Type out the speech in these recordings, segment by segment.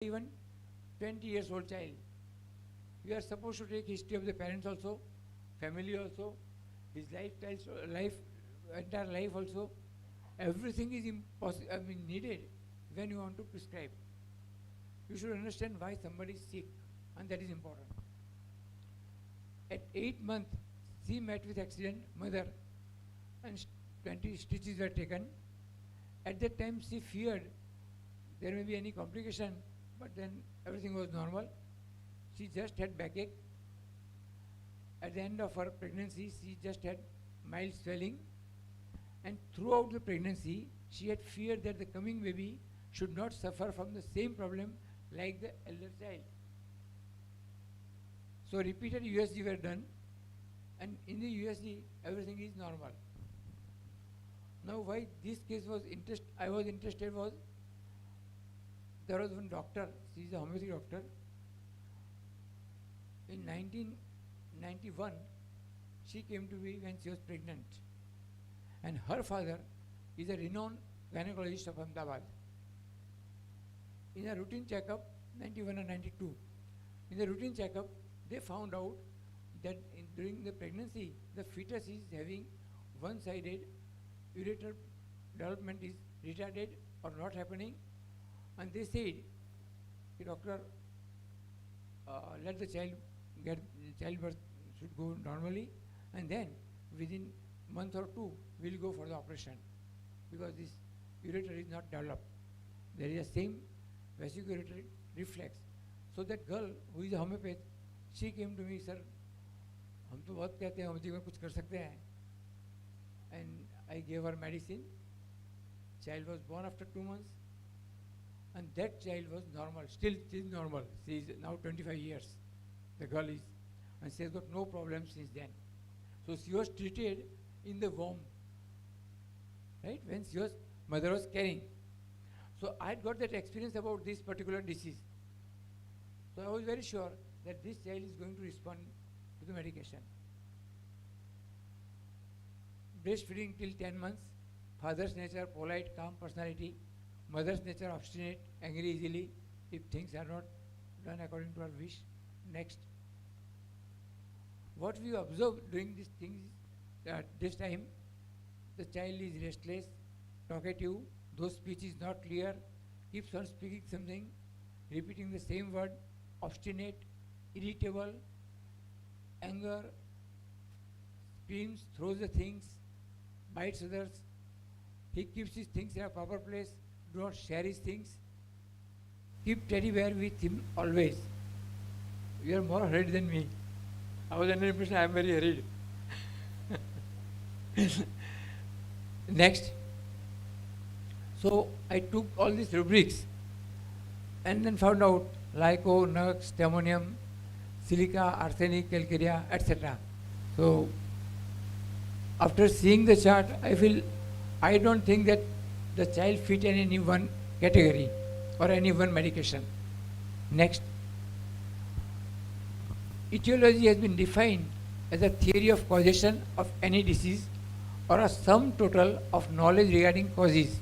even 20 years old child. You are supposed to take history of the parents also, family also, his entire life also. Everything is needed when you want to prescribe. You should understand why somebody is sick, and that is important. At 8 months, she met with accident, mother, and 20 stitches were taken. At that time, she feared there may be any complication, but then everything was normal. She just had backache. At the end of her pregnancy, she just had mild swelling. And throughout the pregnancy, she had feared that the coming baby should not suffer from the same problem like the elder child. So repeated USG were done, and in the USG, everything is normal. Now why this case was I was interested was, there was one doctor, she is a homeopathic doctor. In 1991, she came to me when she was pregnant. And her father is a renowned gynecologist of Ahmedabad. In a routine checkup, 91 or 92, in the routine checkup, they found out that during the pregnancy, the fetus is having one-sided ureter development is retarded or not happening. And they said, doctor, let the childbirth should go normally, and then within month or two, we'll go for the operation, because this ureter is not developed. There is a same vesicoureter reflex. So that girl who is a homeopath, she came to me, sir, हम तो बहुत कहते हैं homeopathy में कुछ कर सकते हैं. And I gave her medicine. Child was born after 2 months, and that child was normal. Still normal. She is now 25 years. The girl is, and she has got no problem since then. So she was treated in the womb, right? When mother was carrying. So I had got that experience about this particular disease. So I was very sure that this child is going to respond to the medication. Breastfeeding till 10 months. Father's nature, polite, calm personality. Mother's nature, obstinate, angry easily if things are not done according to her wish. Next. What we observe during these things at this time, the child is restless, talkative, though speech is not clear, keeps on speaking something, repeating the same word, obstinate, irritable, anger, screams, throws the things, bites others. He keeps his things in a proper place, do not share his things. Keep teddy bear with him always. You are more hurried than me. I was under the impression I am very hurried. Next. So I took all these rubrics and then found out Lyco, Nux, Ammonium, Silica, Arsenic, Calcarea, etc. So after seeing the chart, I don't think that the child fit in any one category or any one medication. Next. Etiology has been defined as a theory of causation of any disease or a sum total of knowledge regarding causes.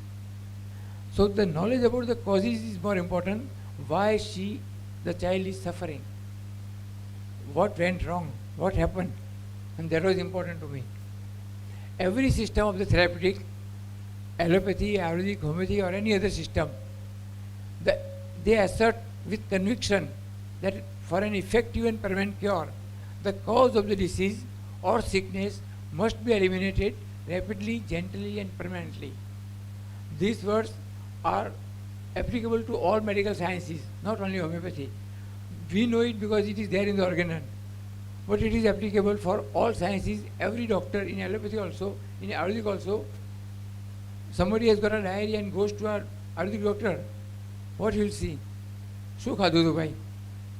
So the knowledge about the causes is more important. Why the child is suffering. What went wrong? What happened? And that was important to me. Every system of the therapeutic, allopathy, Ayurvedic, homeopathy or any other system, they assert with conviction that for an effective and permanent cure, the cause of the disease or sickness must be eliminated rapidly, gently and permanently. These words are applicable to all medical sciences, not only homeopathy. We know it because it is there in the organon. But it is applicable for all sciences. Every doctor, in allopathy also, in Ayurvedic also, somebody has got a diarrhea and goes to an Ayurvedic doctor, what he will see? Shu khadu do bhai.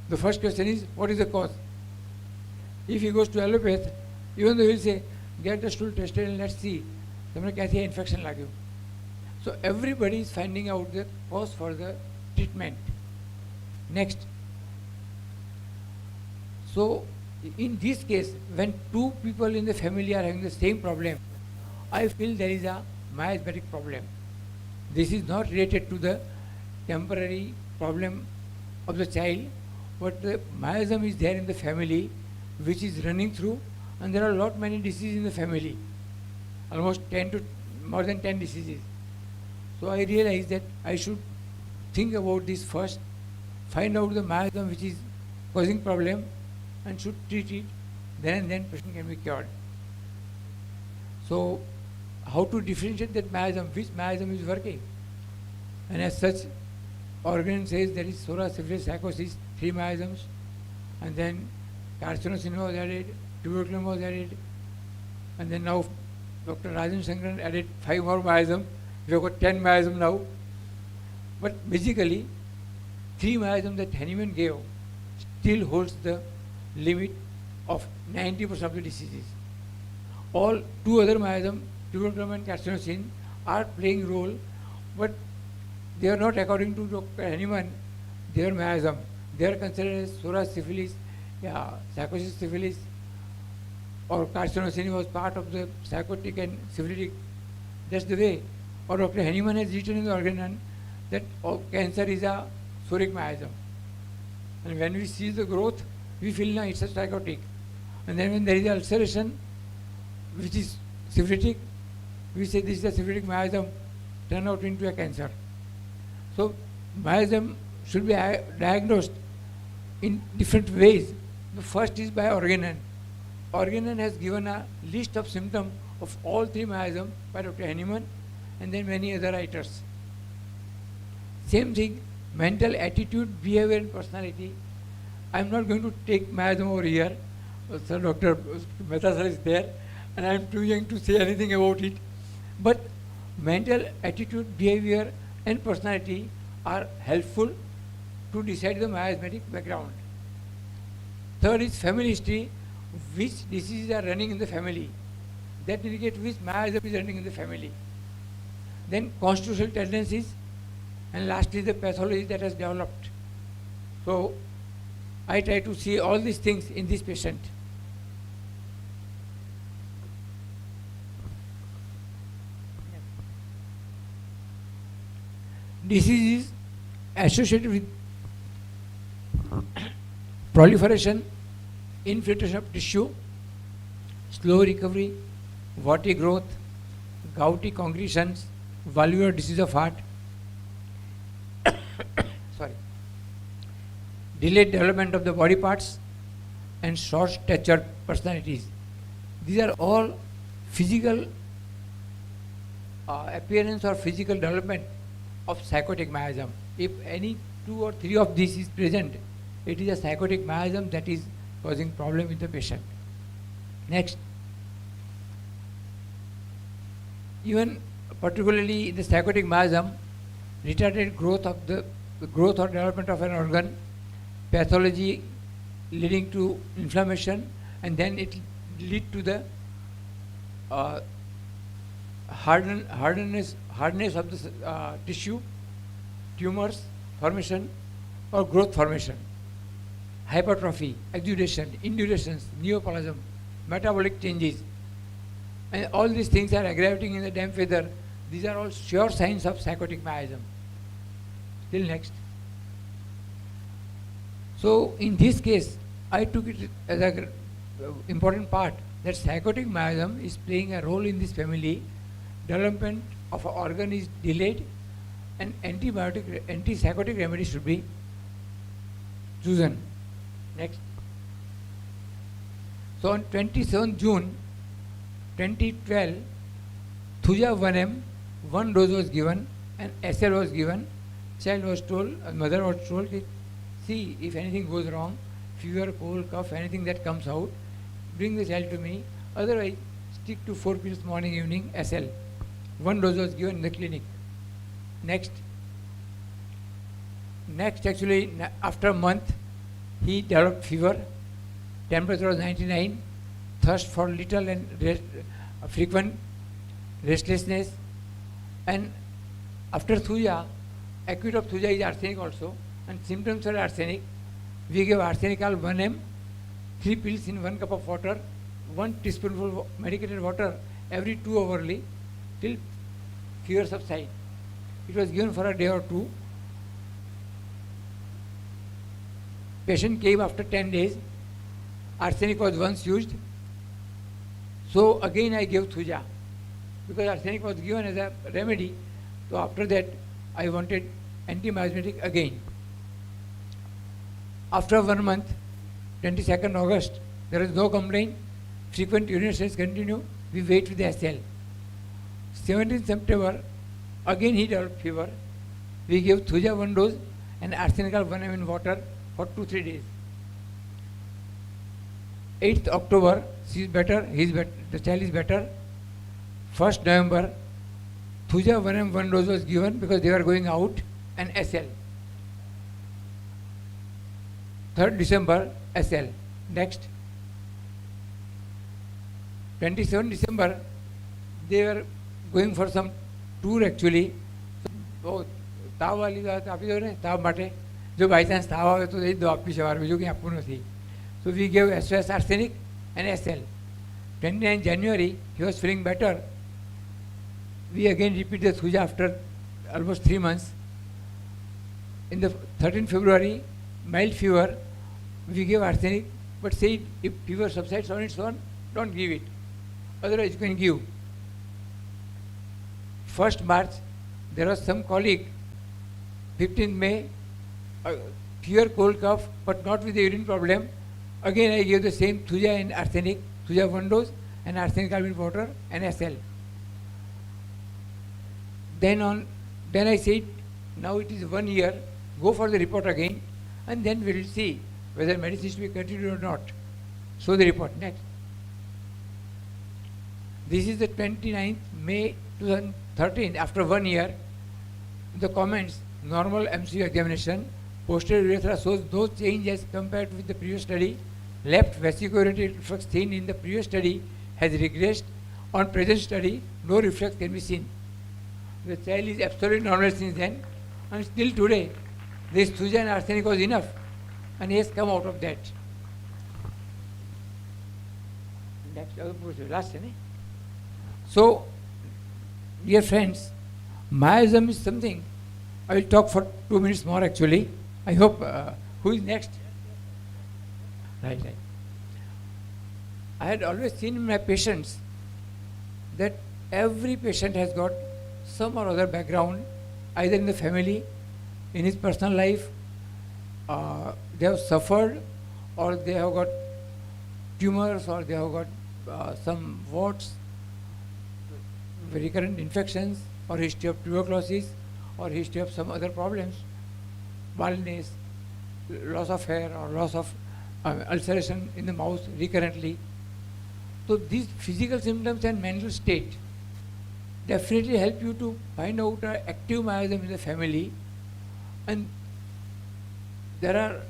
The first question is, what is the cause? If he goes to allopath, even though he will say, get the stool tested and let's see, tumne kaise infection lagyo. So everybody is finding out the cause for the treatment. Next. So in this case, when two people in the family are having the same problem, I feel there is a miasmatic problem. This is not related to the temporary problem of the child, but the miasm is there in the family, which is running through, and there are a lot many diseases in the family, almost 10 to more than 10 diseases. So I realized that I should think about this first, find out the miasm which is causing problem, and should treat it. Then and then patient can be cured. So how to differentiate that miasm, which miasm is working? And as such, organ says there is psoriasis, syphilis, psychosis, 3 miasms, and then carcinosin was added, tuberculum was added, and then now Dr. Rajan Shankaran added 5 more miasms. We have got 10 miasms now. But basically, 3 miasms that Hahnemann gave still holds the limit of 90% of the diseases. All 2 other miasms, tuberculum and carcinosin, are playing role, but they are not according to Dr. Hahnemann, their miasm. They are considered as psoriasis, syphilis, psychosis, syphilis, or carcinosin was part of the psychotic and syphilitic. That's the way. Or Dr. Hahnemann has written in the organon that cancer is a psoric miasm. And when we see the growth, we feel now it's a psychotic. And then when there is ulceration, which is syphilitic, we say this is a syphilitic miasm, turn out into a cancer. So miasm should be diagnosed in different ways. The first is by organon. Organon has given a list of symptoms of all 3 miasms by Dr. Hahnemann, and then many other writers. Same thing, mental attitude, behavior and personality. I am not going to take miasm over here. So Dr. Mehta sir is there, and I am too young to say anything about it. But mental attitude, behavior and personality are helpful to decide the miasmatic background. Third is family history, which diseases are running in the family. That indicates which miasm is running in the family. Then constitutional tendencies, and lastly the pathology that has developed. So I try to see all these things in this patient. Disease is associated with proliferation, infiltration of tissue, slow recovery, warty growth, gouty congregations, valvular disease of heart, delayed development of the body parts, and short statured personalities. These are all physical appearance or physical development of psychotic miasm. If any 2 or 3 of these is present, it is a psychotic miasm that is causing problem with the patient. Next, even particularly in the psychotic miasm, retarded growth of the growth or development of an organ, pathology leading to inflammation, and then it lead to the hardness of the tissue, tumors formation or growth formation, hypertrophy, exudation, indurations, neoplasm, metabolic changes, and all these things are aggravating in the damp weather. These are all sure signs of psychotic miasm. Till next. So in this case, I took it as an important part that psychotic miasm is playing a role in this family. Development of an organ is delayed, and antipsychotic remedy should be chosen. Next. So on 27th June 2012, Thuja 1M, 1 dose was given, and SL was given. Child was told, mother was told, see if anything goes wrong, fever, cold, cough, anything that comes out, bring the child to me. Otherwise, stick to 4 pills morning, evening, SL. 1 dose was given in the clinic. Next. Actually, after a month, he developed fever, temperature was 99, thirst for little and frequent restlessness, and after Thuja, acute of Thuja is arsenic also, and symptoms are arsenic. We give arsenical 1M, 3 pills in 1 cup of water, 1 teaspoonful medicated water every 2 hourly till fever subside. It was given for a day or 2. patient came after 10 days. Arsenic was once used. So again I gave Thuja, because arsenic was given as a remedy. So after that I wanted anti-miasmatic again. After 1 month, 22nd August, there is no complaint. Frequent urinations continue. We wait with the SL. 17th September, again he developed fever. We gave Thuja 1 dose and arsenical 1 ml in water for 2-3 days. 8th October, she is better, the child is better. 1st November, Thuja 1 ml 1 dose was given because they were going out, and SL. 3rd December, SL. Next. 27th December, they were going for some tour actually. So, ताव वाली बात आप ही दो ने ताव माटे जो by chance ताव आवे तो दो आप ही सवार में जो कि आपको नहीं. So we gave SOS arsenic and SL. 29 January, he was feeling better. We again repeat the Thuja after almost 3 months. In the 13th February, mild fever, we gave arsenic, but say if fever subsides on its own, don't give it. Otherwise you can give. 1st March, there was some colic. 15th May, pure cold cough, but not with the urine problem. Again I gave the same Thuja and arsenic, Thuja 1 dose and arsenic carbonate water and SL. Then I said, now it is 1 year, go for the report again, and then we will see whether medicine should be continued or not. So the report. Next. This is the 29th May 2013, after 1 year. The comments, normal MCU examination, posterior urethra shows no change as compared with the previous study. Left vesico-urinary reflex seen in the previous study has regressed. On present study, no reflex can be seen. The child is absolutely normal since then, and still today, this Thuja and arsenic was enough, and he has come out of that. Last, so, dear friends, miasm is something. I will talk for 2 minutes more actually. I hope, who is next? Right. I had always seen in my patients that every patient has got some or other background, either in the family, in his personal life, they have suffered, or they have got tumors, or they have got some warts, recurrent infections, or history of tuberculosis, or history of some other problems, baldness, loss of hair, or loss of ulceration in the mouth recurrently. So these physical symptoms and mental state definitely help you to find out an active miasm in the family, and there are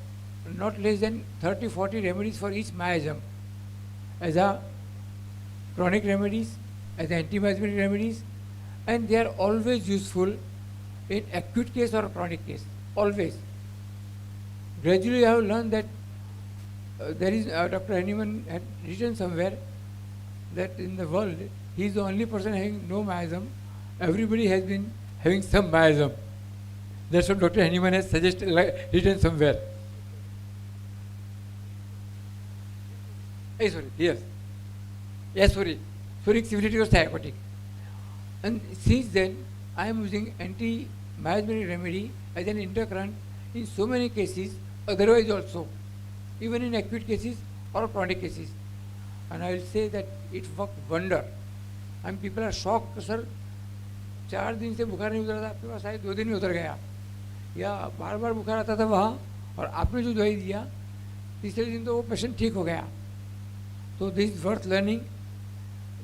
not less than 30-40 remedies for each miasm, as a chronic remedies, as anti-miasmatic remedies, and they are always useful in acute case or chronic case, always. Gradually I have learned that there is, Dr. Henneman had written somewhere that in the world, he is the only person having no miasm. Everybody has been having some miasm. That's what Dr. Henneman has suggested, written somewhere. Hey, sorry, yes. Yes, sorry. Soric severity was diabetic. And since then, I am using anti-miasmatic remedy as an intercurrent in so many cases, otherwise also, even in acute cases or chronic cases. And I will say that it worked wonder. And people are shocked, sir, 4 दिन से बुखार नहीं उतरा था, आपके पास आए 2 दिन में उतर गया, या बार बार बुखार आता था वहाँ, और आपने जो दवाई दिया, तीसरे दिन तो वो पेशेंट ठीक हो गया. So this is worth learning.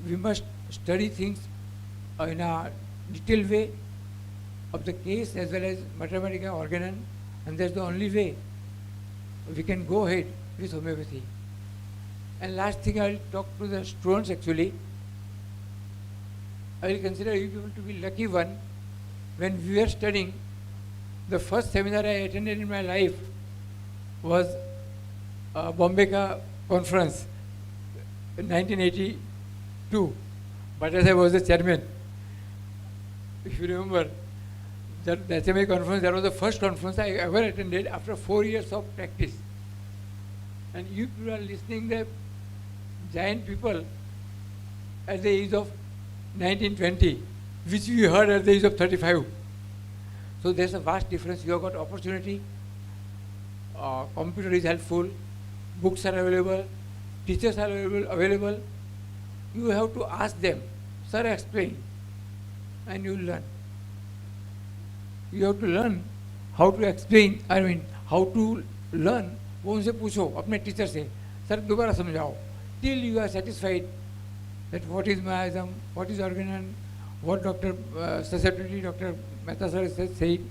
We must study things in a detailed way of the case as well as mathematical organon, and that's the only way we can go ahead with homeopathy. And last thing, I will talk to the students actually. I will consider you people to be lucky one. When we were studying, the first seminar I attended in my life was Bombay ka conference in 1982. But as I was the chairman, if you remember, that SMA conference, that was the first conference I ever attended after 4 years of practice. And you people are listening the giant people at the age of 1920, which we heard at the age of 35. So there's a vast difference. You have got opportunity, computer is helpful, books are available, teachers are available. You have to ask them, sir, explain, and you learn. You have to learn how to explain, how to learn. वो उनसे पूछो अपने teacher से, sir दोबारा समझाओ, till you are satisfied that what is miasm, what is organ, what Dr. Susceptibility, Dr. Mehta sir has said,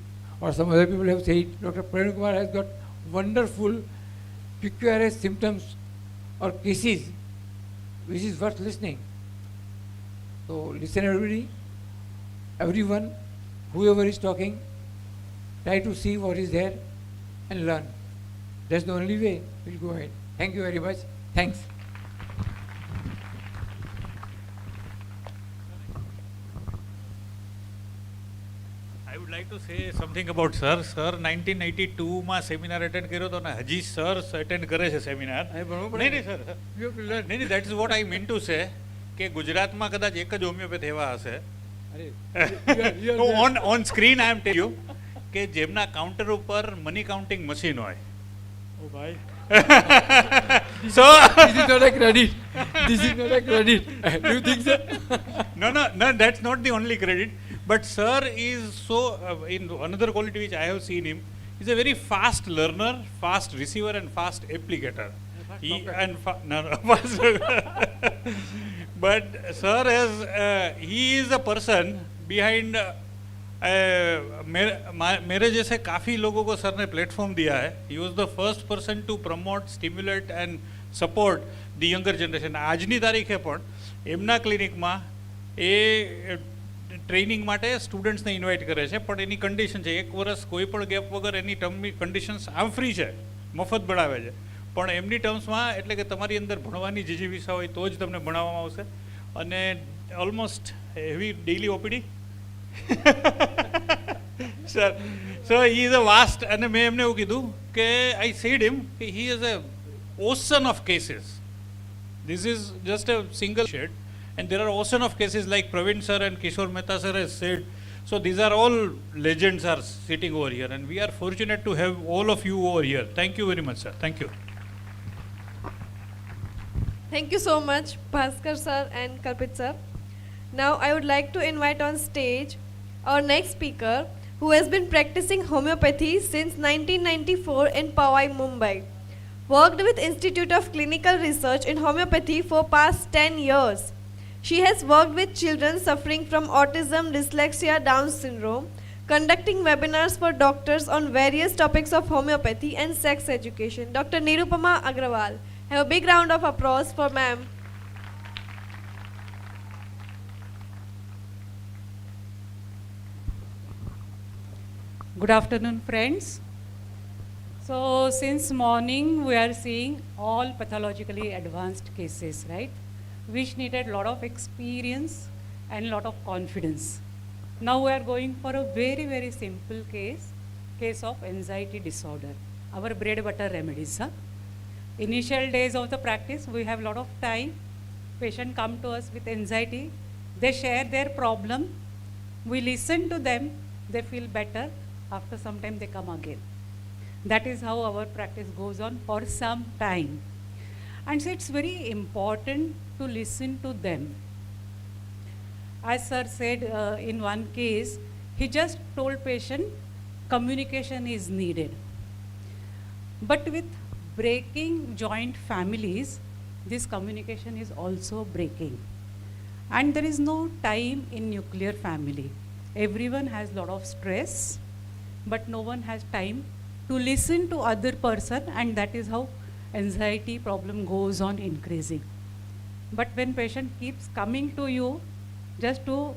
or some other people have said. Dr. Praveer Kumar has got wonderful peculiar symptoms or cases which is worth listening. So listen everybody, everyone, whoever is talking, try to see what is there and learn. That's the only way we'll go ahead. Thank you very much. Thanks. I would like to say something about sir. Sir 1982 માં seminar attend કર્યો હતો ને હજી sir attend કરે છે seminar. નહીં sir, નહીં, that is what I mean to say કે ગુજરાતમાં કદાચ એક જ હોમિયોપેથ એવા હશે. On screen I am telling you કે જેમના કાઉન્ટર ઉપર મની કાઉન્ટિંગ મશીન હોય. Oh bhai. So this is not a credit. This is not a credit. Do you think so? No, that's not the only credit. But sir is so, in another quality which I have seen him, he's a very fast learner, fast receiver and fast applicator. But sir he is a person behind मेरे जैसे काफ़ी लोगों को sir ने platform दिया है. He was the first person to promote, stimulate and support the younger generation. આજની તારીખે પણ એમના ક્લિનિકમાં એ ટ્રેનિંગ માટે સ્ટુડન્ટ્સને ઇન્વાઇટ કરે છે, પણ એની કન્ડિશન છે 1 વર્ષ કોઈ પણ ગેપ વગર એની ટર્મની કન્ડિશન્સ આમ ફ્રી છે, મફત ભણાવે છે, પણ એમની ટર્મ્સમાં એટલે કે તમારી અંદર ભણવાની જે વિષય હોય તો જ તમને ભણાવવામાં આવશે. અને almost heavy daily OPD sir. So he is a vast, અને મેં એમને એવું કીધું કે આઈ સેડ હિમ કે he is a ocean of cases. This is just a single shade. And there are ocean of cases like Praveen sir and Kishore Mehta sir has said. So these are all legends are sitting over here, and we are fortunate to have all of you over here. Thank you very much, sir. Thank you. Thank you so much, Bhaskar sir and Kalpit sir. Now I would like to invite on stage our next speaker, who has been practicing homeopathy since 1994 in Powai, Mumbai. Worked with Institute of Clinical Research in Homeopathy for past 10 years. She has worked with children suffering from autism, dyslexia, Down syndrome, conducting webinars for doctors on various topics of homeopathy and sex education. Dr. Nirupama Agrawal. Have a big round of applause for ma'am. Good afternoon, friends. So since morning we are seeing all pathologically advanced cases, right? Which needed a lot of experience and lot of confidence. Now we are going for a very, very simple case of anxiety disorder. Our bread butter remedies. Initial days of the practice, we have a lot of time. Patient come to us with anxiety. They share their problem. We listen to them. They feel better. After some time they come again. That is how our practice goes on for some time. And so it's very important to listen to them. As sir said in one case, he just told patient communication is needed. But with breaking joint families, this communication is also breaking. And there is no time in nuclear family. Everyone has a lot of stress, but no one has time to listen to other person, and that is how anxiety problem goes on increasing. But when patient keeps coming to you, just to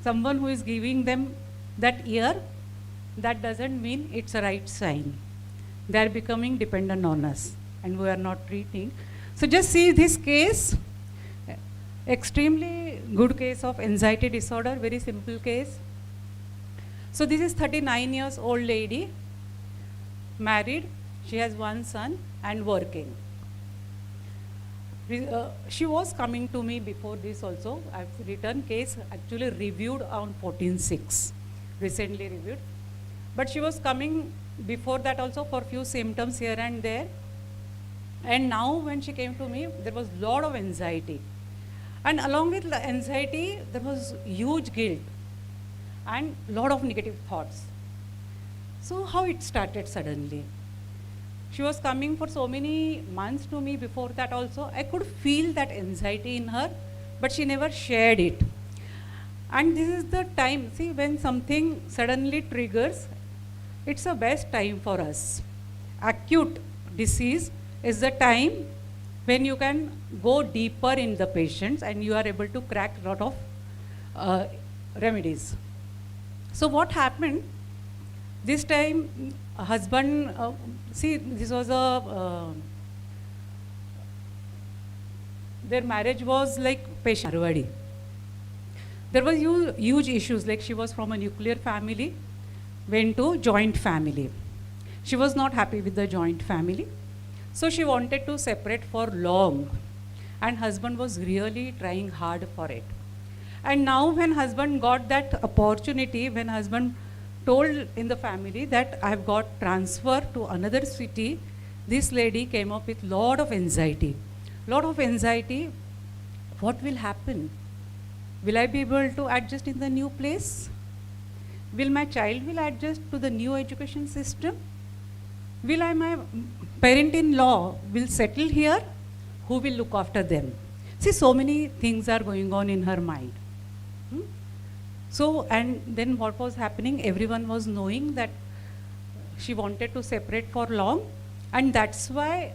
someone who is giving them that ear, that doesn't mean it's a right sign. They are becoming dependent on us, and we are not treating. So just see this case, extremely good case of anxiety disorder, very simple case. So this is 39 years old lady, married, she has one son and working. She was coming to me before this also. I've written case actually reviewed on 14/6, recently reviewed. But she was coming before that also for few symptoms here and there. And now when she came to me, there was lot of anxiety. And along with the anxiety, there was huge guilt and lot of negative thoughts. So how it started suddenly? She was coming for so many months to me before that also. I could feel that anxiety in her, but she never shared it. And this is the time, see, when something suddenly triggers, it's the best time for us. Acute disease is the time when you can go deeper in the patients and you are able to crack a lot of remedies. So what happened? This time, husband, see, this was their marriage was like patient Marwadi. There was huge issues, like she was from a nuclear family, went to joint family. She was not happy with the joint family. So she wanted to separate for long. And husband was really trying hard for it. And now when husband got that opportunity, when husband told in the family that I have got transfer to another city, this lady came up with lot of anxiety. Lot of anxiety. What will happen? Will I be able to adjust in the new place? Will my child will adjust to the new education system? Will my parent-in-law will settle here? Who will look after them? See, so many things are going on in her mind. So, and then what was happening, everyone was knowing that she wanted to separate for long, and that's why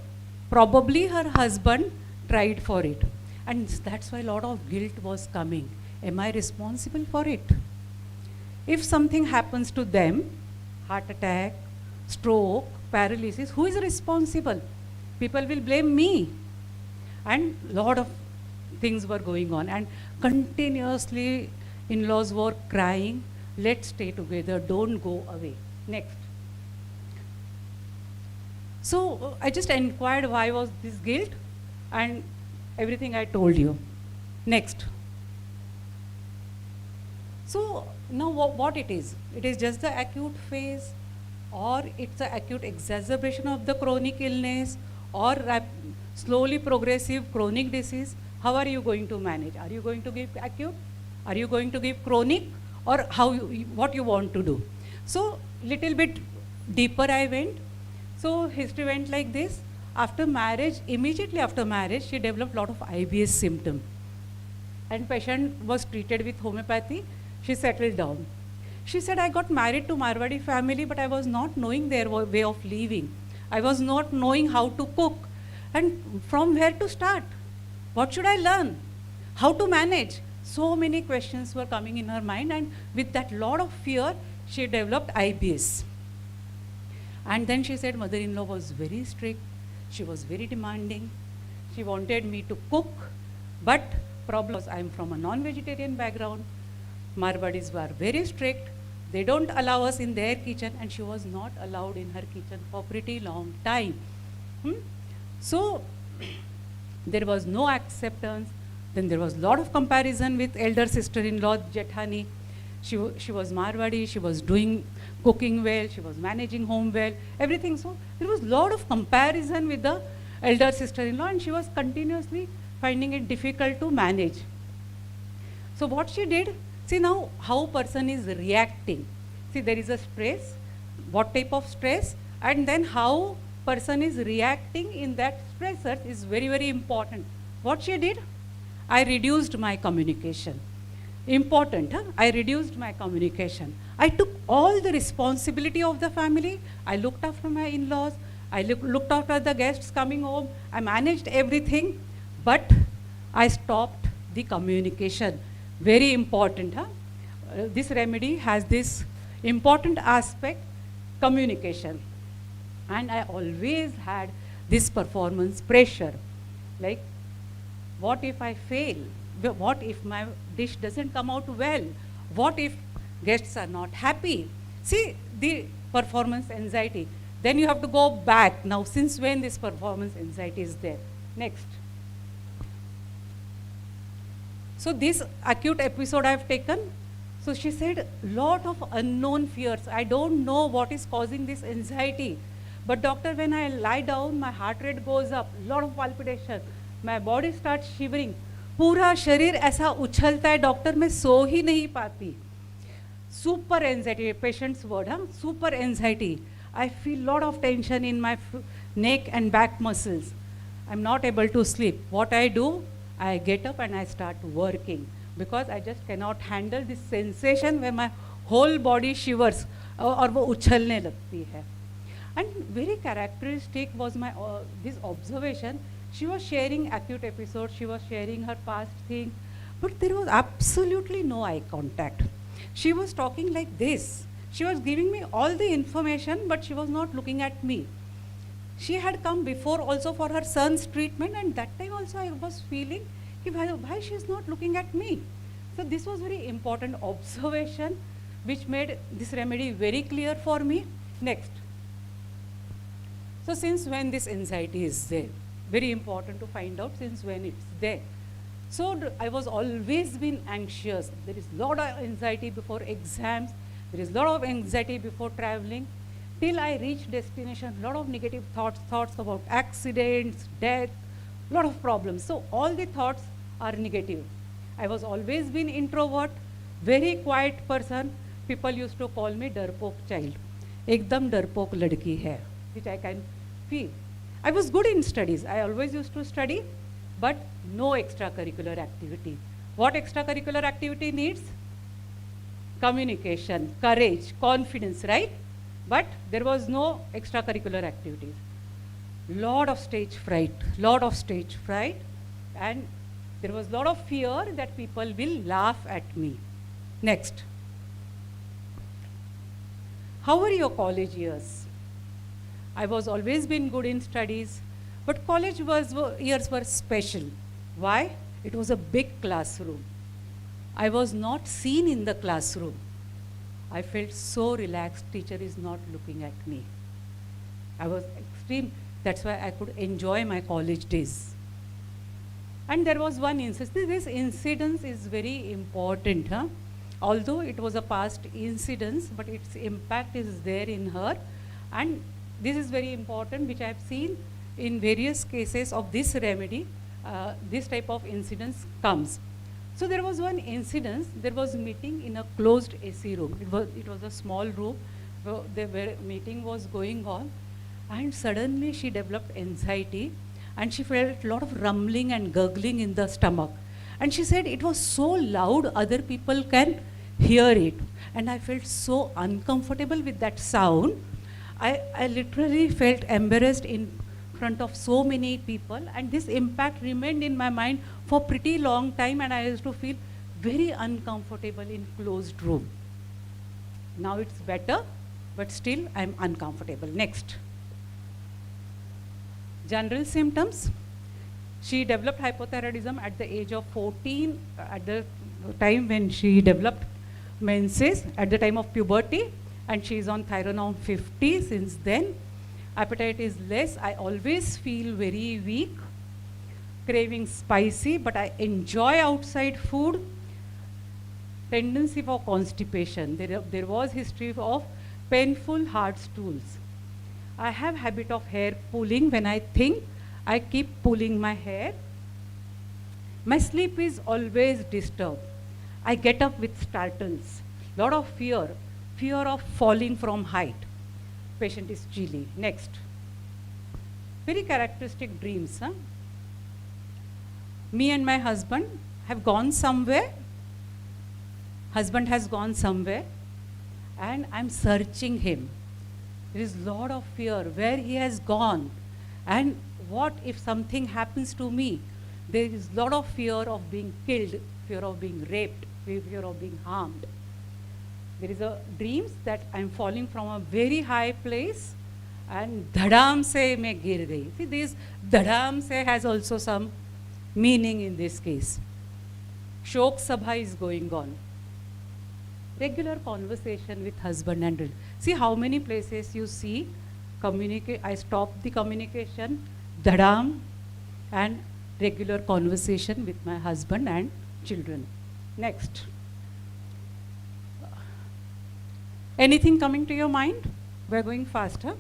probably her husband tried for it. And that's why a lot of guilt was coming. Am I responsible for it? If something happens to them, heart attack, stroke, paralysis, who is responsible? People will blame me. And a lot of things were going on, and continuously in-laws were crying, let's stay together, don't go away. Next. So I just inquired why was this guilt, and everything I told you. Next. So now what it is? It is just the acute phase, or it's the acute exacerbation of the chronic illness, or slowly progressive chronic disease. How are you going to manage? Are you going to give acute? Are you going to give chronic, or what you want to do? So little bit deeper I went. So history went like this. After marriage, immediately after marriage, she developed a lot of IBS symptom. And patient was treated with homeopathy. She settled down. She said, I got married to Marwadi family, but I was not knowing their way of living. I was not knowing how to cook. And from where to start? What should I learn? How to manage? So many questions were coming in her mind, and with that lot of fear, she developed IBS. And then she said mother-in-law was very strict. She was very demanding. She wanted me to cook, but problem was I'm from a non-vegetarian background. Marwadis were very strict. They don't allow us in their kitchen, and she was not allowed in her kitchen for pretty long time. So there was no acceptance. Then there was a lot of comparison with elder sister-in-law, Jethani. She was Marwadi, she was doing cooking well, she was managing home well, everything. So there was a lot of comparison with the elder sister-in-law, and she was continuously finding it difficult to manage. So what she did, see now how person is reacting. See, there is a stress, what type of stress, and then how person is reacting in that stressor is very, very important. What she did? I reduced my communication. Important, huh? I reduced my communication. I took all the responsibility of the family. I looked after my in-laws. I looked after the guests coming home. I managed everything, but I stopped the communication. Very important, huh? This remedy has this important aspect, communication. And I always had this performance pressure, like, what if I fail? What if my dish doesn't come out well? What if guests are not happy? See, the performance anxiety. Then you have to go back. Now, since when this performance anxiety is there? Next. So this acute episode I've taken, so she said, lot of unknown fears. I don't know what is causing this anxiety. But doctor, when I lie down, my heart rate goes up, lot of palpitation, my body starts shivering. पूरा शरीर ऐसा उछलता है doctor, मैं सो ही नहीं पाती. Super anxiety, patient's word, super anxiety. I feel lot of tension in my neck and back muscles. I'm not able to sleep. What I do, I get up and I start working because I just cannot handle this sensation where my whole body shivers और वो उछलने लगती है. And very characteristic was my this observation. She was sharing acute episodes, she was sharing her past thing, but there was absolutely no eye contact. She was talking like this. She was giving me all the information, but she was not looking at me. She had come before also for her son's treatment, and that time also I was feeling why she is not looking at me. So this was very important observation which made this remedy very clear for me. Next. So since when this anxiety is there? Very important to find out since when it's there. So I was always been anxious. There is lot of anxiety before exams. There is lot of anxiety before traveling. Till I reach destination, lot of negative thoughts about accidents, death, lot of problems. So all the thoughts are negative. I was always been introvert, very quiet person. People used to call me डरपोक child. एकदम डरपोक लड़की है, which I can feel. I was good in studies. I always used to study, but no extracurricular activity. What extracurricular activity needs? Communication, courage, confidence, right? But there was no extracurricular activities. Lot of stage fright, and there was lot of fear that people will laugh at me. Next. How were your college years? I was always been good in studies, but college years were special. Why? It was a big classroom. I was not seen in the classroom. I felt so relaxed, teacher is not looking at me. I was extreme, that's why I could enjoy my college days. And there was one incident, this incident is very important. Although it was a past incident, but its impact is there in her. And this is very important, which I have seen in various cases of this remedy, this type of incidents comes. So there was one incident, there was meeting in a closed AC room. It was a small room where meeting was going on, and suddenly she developed anxiety and she felt a lot of rumbling and gurgling in the stomach. And she said it was so loud, other people can hear it. And I felt so uncomfortable with that sound. I literally felt embarrassed in front of so many people, and this impact remained in my mind for pretty long time, and I used to feel very uncomfortable in closed room. Now it's better, but still I'm uncomfortable. Next. General symptoms. She developed hypothyroidism at the age of 14, at the time when she developed menses, at the time of puberty, and she is on Thyronome 50 since then. Appetite is less. I always feel very weak, craving spicy, but I enjoy outside food. Tendency for constipation. There was history of painful hard stools. I have habit of hair pulling. When I think, I keep pulling my hair. My sleep is always disturbed. I get up with startles. Lot of fear of falling from height. Patient is chilly. Next. Very characteristic dreams. Me and my husband have gone somewhere. Husband has gone somewhere, and I'm searching him. There is a lot of fear where he has gone, and what if something happens to me? There is a lot of fear of being killed, fear of being raped, fear of being harmed. There is a dreams that I'm falling from a very high place, and dhadam se main gir gayi. See, this dhadam se has also some meaning in this case. Shok sabha is going on. Regular conversation with husband and see how many places you see communicate. I stop the communication, dhadam, and regular conversation with my husband and children. Next. Anything coming to your mind? We're going faster.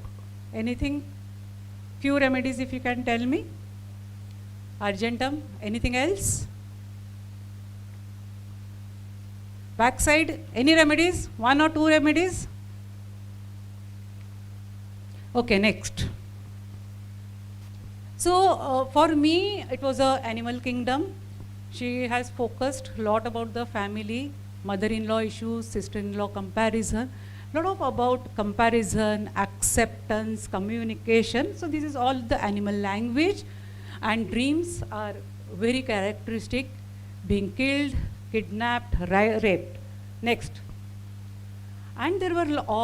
Anything? Few remedies if you can tell me. Argentum, anything else? Backside, any remedies? 1 or 2 remedies? Okay, next. So for me, it was a animal kingdom. She has focused a lot about the family, mother-in-law issues, sister-in-law comparison, lot of about comparison, acceptance, communication. So this is all the animal language, and dreams are very characteristic, being killed, kidnapped, raped. Next. And there were all